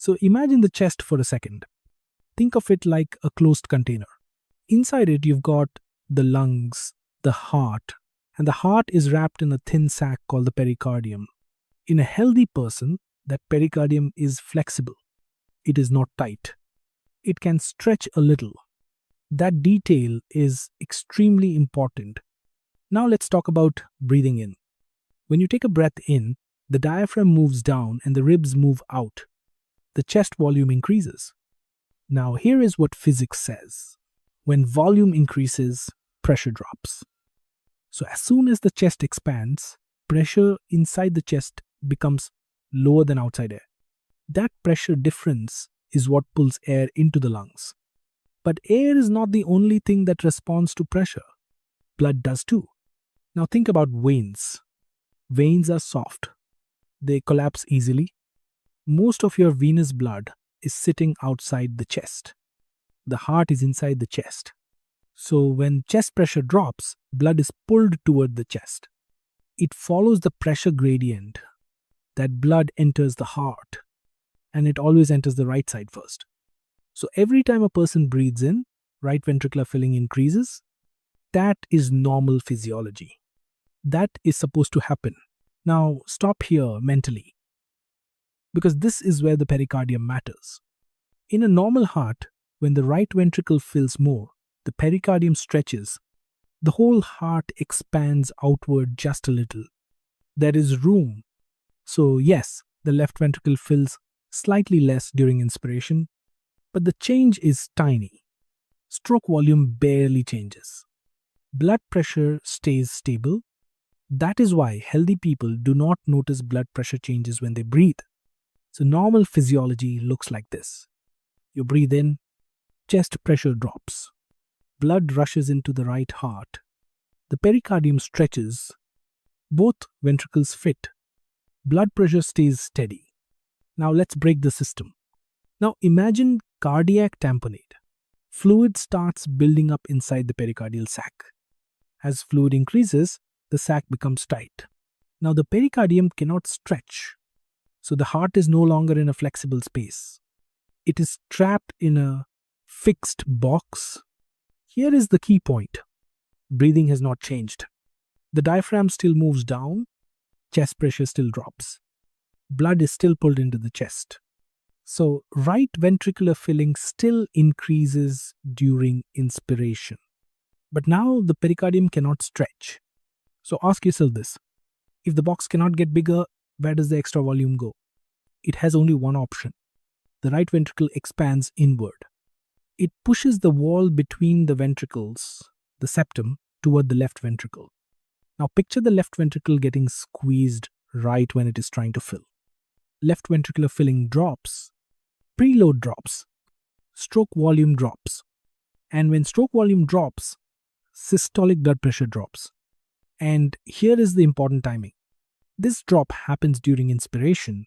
So imagine the chest for a second. Think of it like a closed container. Inside it, you've got the lungs, the heart, and the heart is wrapped in a thin sac called the pericardium. In a healthy person, that pericardium is flexible. It is not tight. It can stretch a little. That detail is extremely important. Now let's talk about breathing in. When you take a breath in, the diaphragm moves down and the ribs move out. The chest volume increases. Now here is what physics says. When volume increases, pressure drops. So as soon as the chest expands, pressure inside the chest becomes lower than outside air. That pressure difference is what pulls air into the lungs. But air is not the only thing that responds to pressure. Blood does too. Now think about veins. Veins are soft. They collapse easily. Most of your venous blood is sitting outside the chest. The heart is inside the chest. So when chest pressure drops, blood is pulled toward the chest. It follows the pressure gradient. That blood enters the heart, and it always enters the right side first. So every time a person breathes in, right ventricular filling increases. That is normal physiology. That is supposed to happen. Now stop here mentally, because this is where the pericardium matters. In a normal heart, when the right ventricle fills more, the pericardium stretches. The whole heart expands outward just a little. There is room. So yes, the left ventricle fills slightly less during inspiration, but the change is tiny. Stroke volume barely changes. Blood pressure stays stable. That is why healthy people do not notice blood pressure changes when they breathe. So normal physiology looks like this. You breathe in, chest pressure drops. Blood rushes into the right heart. The pericardium stretches. Both ventricles fit. Blood pressure stays steady. Now let's break the system. Now imagine cardiac tamponade. Fluid starts building up inside the pericardial sac. As fluid increases, the sac becomes tight. Now the pericardium cannot stretch. So the heart is no longer in a flexible space. It is trapped in a fixed box. Here is the key point. Breathing has not changed. The diaphragm still moves down. Chest pressure still drops. Blood is still pulled into the chest. So right ventricular filling still increases during inspiration. But now the pericardium cannot stretch. So ask yourself this. If the box cannot get bigger, where does the extra volume go? It has only one option. The right ventricle expands inward. It pushes the wall between the ventricles, the septum, toward the left ventricle. Now picture the left ventricle getting squeezed right when it is trying to fill. Left ventricular filling drops. Preload drops. Stroke volume drops. And when stroke volume drops, systolic blood pressure drops. And here is the important timing. This drop happens during inspiration.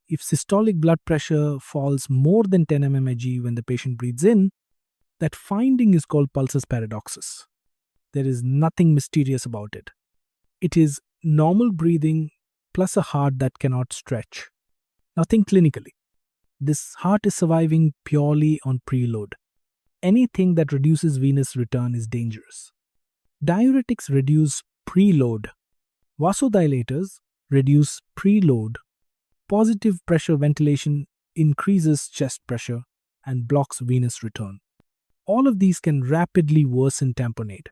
If systolic blood pressure falls more than 10 mmHg when the patient breathes in, that finding is called Pulsus Paradoxus. There is nothing mysterious about it. It is normal breathing plus a heart that cannot stretch. Now think clinically. This heart is surviving purely on preload. Anything that reduces venous return is dangerous. Diuretics reduce preload. Vasodilators reduce preload. Positive pressure ventilation increases chest pressure and blocks venous return. All of these can rapidly worsen tamponade.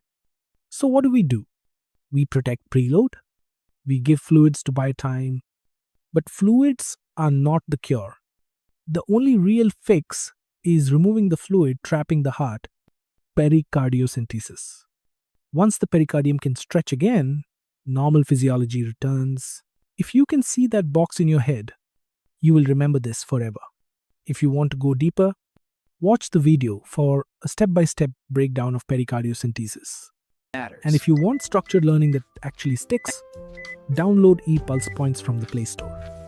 So what do? We protect preload. We give fluids to buy time. But fluids are not the cure. The only real fix is removing the fluid trapping the heart, pericardiocentesis. Once the pericardium can stretch again, normal physiology returns. If you can see that box in your head, you will remember this forever. If you want to go deeper, watch the video for a step-by-step breakdown of pericardiocentesis. And if you want structured learning that actually sticks, download E-Pulsepoints from the Play Store.